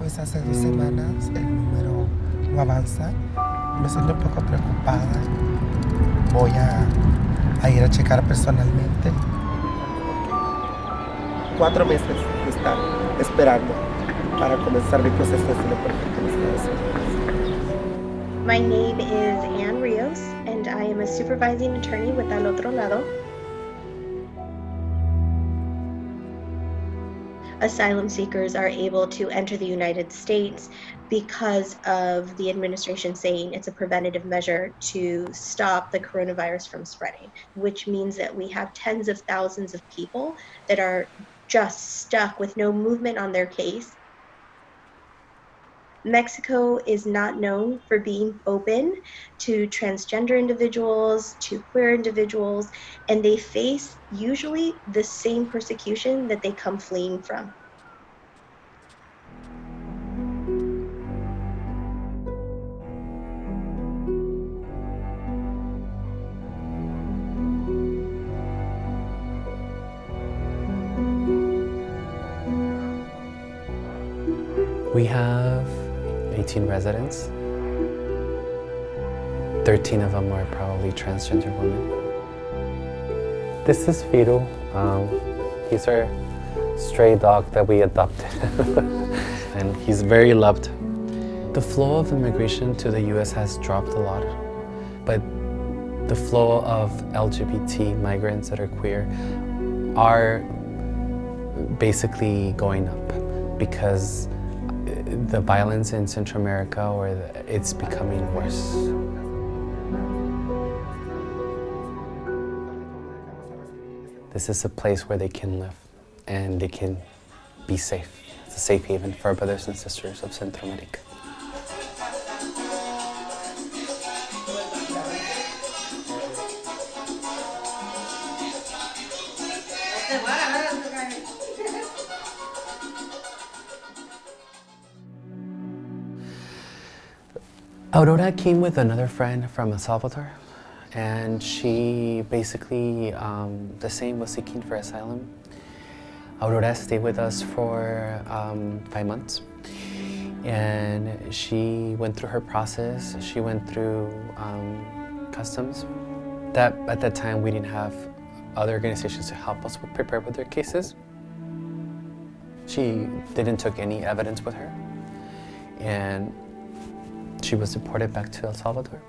Pues hace 2 semanas el número no avanza. Me siento un poco preocupada. Voy a ir a checar personalmente. 4 meses de estar esperando para comenzar mi proceso de asilo político en Estados Unidos. My name is Ann Rios, and I am a supervising attorney with Al Otro Lado. Asylum seekers are able to enter the United States because of the administration saying it's a preventative measure to stop the coronavirus from spreading, which means that we have tens of thousands of people that are just stuck with no movement on their case. Mexico is not known for being open to transgender individuals, to queer individuals, and they face usually the same persecution that they come fleeing from. We have 18 residents. 13 of them are probably transgender women. This is Firu. He's our stray dog that we adopted. And he's very loved. The flow of immigration to the US has dropped a lot, but the flow of LGBT migrants that are queer are basically going up because the violence in Central America, it's becoming worse. This is a place where they can live and they can be safe. It's a safe haven for our brothers and sisters of Central America. Aurora came with another friend from El Salvador, and she basically, the same, was seeking for asylum. Aurora stayed with us for 5 months, and she went through her process. She went through customs. At that time, we didn't have other organizations to help us prepare with their cases. She didn't take any evidence with her, and she was deported back to El Salvador.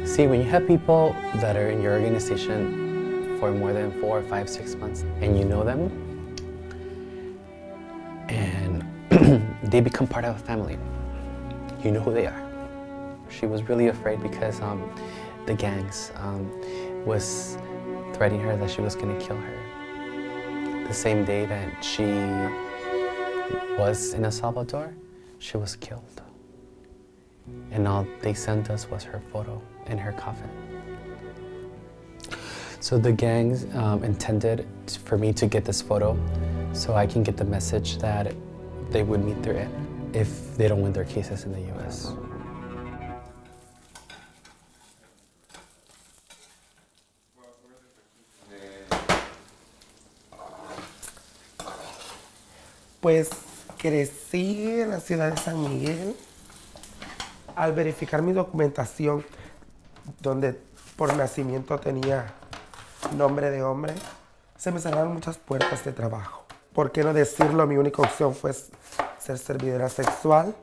See, when you have people that are in your organization for more than 4, 5, 6 months, and you know them, and they become part of a family, you know who they are. She was really afraid because the gangs was threatening her that she was going to kill her. The same day that she was in El Salvador, she was killed. And all they sent us was her photo in her coffin. So the gangs intended for me to get this photo so I can get the message that they would meet their end if they don't win their cases in the US. Pues crecí en la ciudad de San Miguel. Al verificar mi documentación, donde por nacimiento tenía nombre de hombre, se me cerraron muchas puertas de trabajo. ¿Por qué no decirlo? Mi única opción fue ser servidora sexual.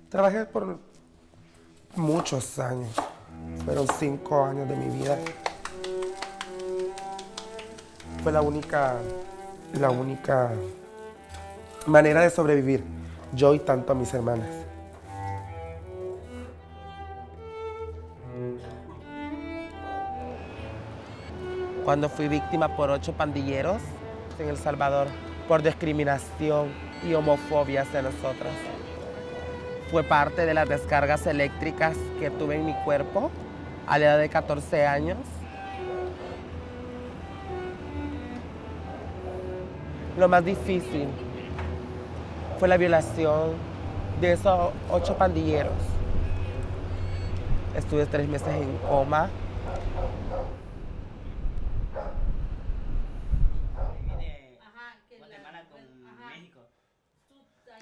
Trabajé por muchos años. Fueron 5 años de mi vida. Fue la única manera de sobrevivir, yo y tanto a mis hermanas. Cuando fui víctima por 8 pandilleros en El Salvador por discriminación y homofobia hacia nosotras. Fue parte de las descargas eléctricas que tuve en mi cuerpo a la edad de 14 años. Lo más difícil fue la violación de esos 8 pandilleros. Estuve 3 meses en coma.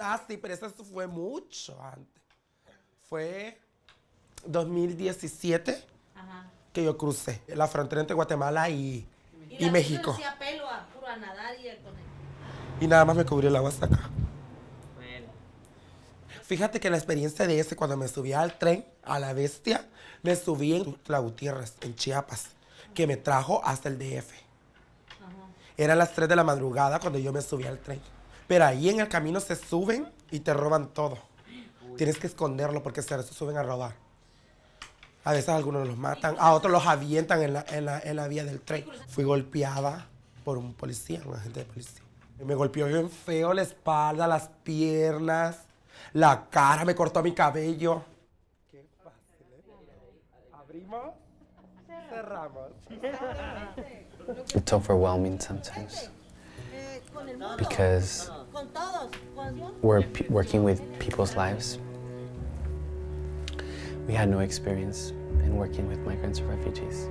Ah, sí, pero eso fue mucho antes. Fue 2017 que yo crucé la frontera entre Guatemala y México. Hacía pelo a puro a nadar y Y nada más me cubrió el agua hasta acá. Bueno. Fíjate que la experiencia de ese, cuando me subí al tren, a la bestia, me subí en La Gutiérrez, en Chiapas, que me trajo hasta el DF. Eran las 3 de la madrugada cuando yo me subí al tren. Pero ahí en el camino se suben y te roban todo. Tienes que esconderlo porque se suben a robar. A veces algunos los matan, a otros los avientan en la vía del tren. Fui golpeada por un policía, un agente de policía. Me golpeó bien feo la espalda, las piernas, la cara, me cortó mi cabello. Qué fácil, ¿eh? Abrimos, cerramos. It's overwhelming sometimes because we're working with people's lives. We had no experience in working with migrants or refugees.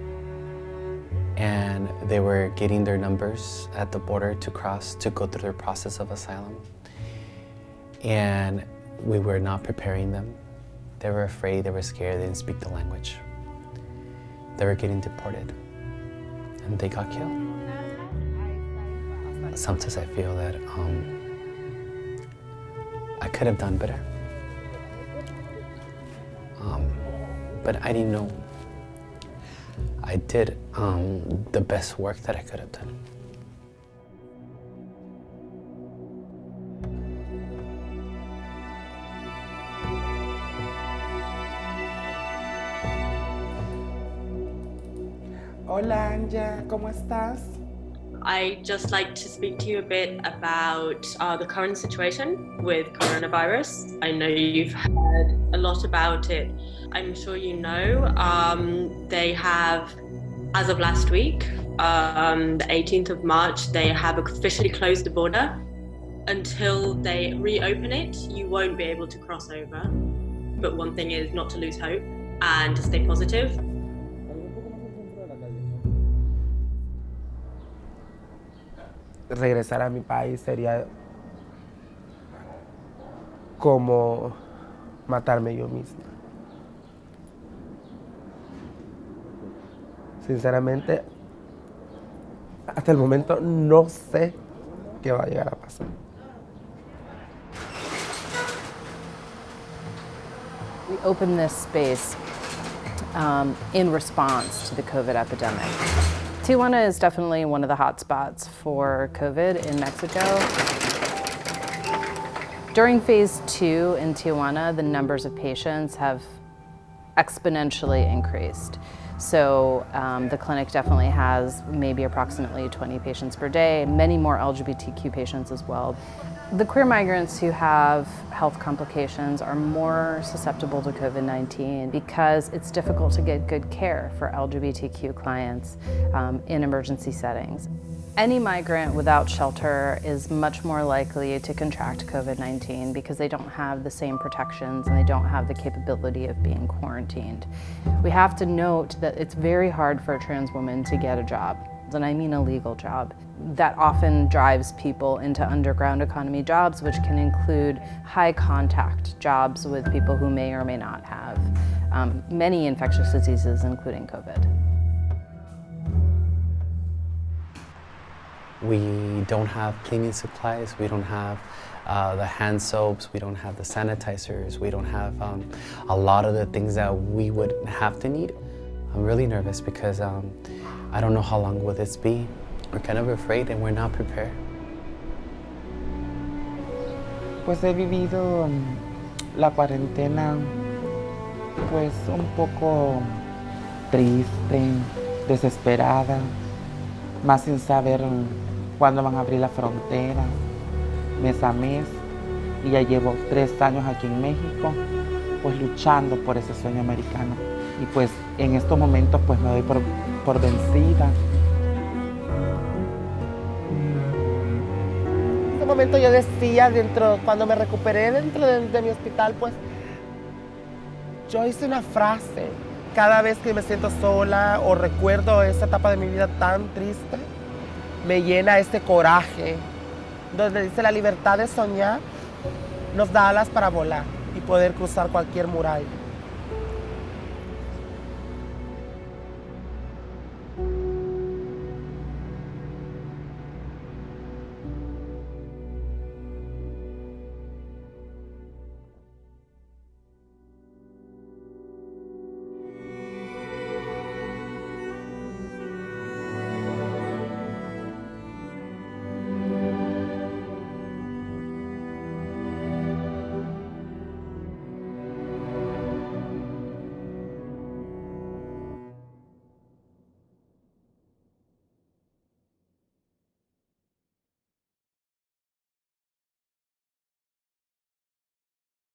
And they were getting their numbers at the border to cross, to go through their process of asylum. And we were not preparing them. They were afraid, they were scared, they didn't speak the language. They were getting deported. And they got killed. Sometimes I feel that I could have done better. But I didn't know. I did the best work that I could have done. Hola, Anja, ¿cómo estás? I'd just like to speak to you a bit about the current situation with coronavirus. I know you've heard a lot about it. I'm sure you know they have, as of last week, the 18th of March, they have officially closed the border. Until they reopen it, you won't be able to cross over. But one thing is not to lose hope and to stay positive. Regresar a mi país sería como matarme yo misma. Sinceramente, hasta el momento no sé qué va a llegar a pasar. We opened this space in response to the COVID epidemic. Tijuana is definitely one of the hot spots for COVID in Mexico. During phase 2 in Tijuana, the numbers of patients have exponentially increased. So the clinic definitely has maybe approximately 20 patients per day, many more LGBTQ patients as well. The queer migrants who have health complications are more susceptible to COVID-19 because it's difficult to get good care for LGBTQ clients in emergency settings. Any migrant without shelter is much more likely to contract COVID-19 because they don't have the same protections and they don't have the capability of being quarantined. We have to note that it's very hard for a trans woman to get a job, and I mean a legal job. That often drives people into underground economy jobs, which can include high contact jobs with people who may or may not have many infectious diseases, including COVID. We don't have cleaning supplies, we don't have the hand soaps, we don't have the sanitizers, we don't have a lot of the things that we would have to need. I'm really nervous because I don't know how long will this be. We're kind of afraid and we're not prepared. Pues he vivido la cuarentena pues un poco triste, desesperada, más sin saber cuándo van a abrir la frontera, mes a mes, y ya llevo 3 años aquí en México, pues luchando por ese sueño americano. Y pues en estos momentos pues me doy por vencida. En este momento yo decía, cuando me recuperé dentro de mi hospital, pues yo hice una frase. Cada vez que me siento sola o recuerdo esa etapa de mi vida tan triste, me llena ese coraje, donde dice la libertad de soñar nos da alas para volar y poder cruzar cualquier muralla.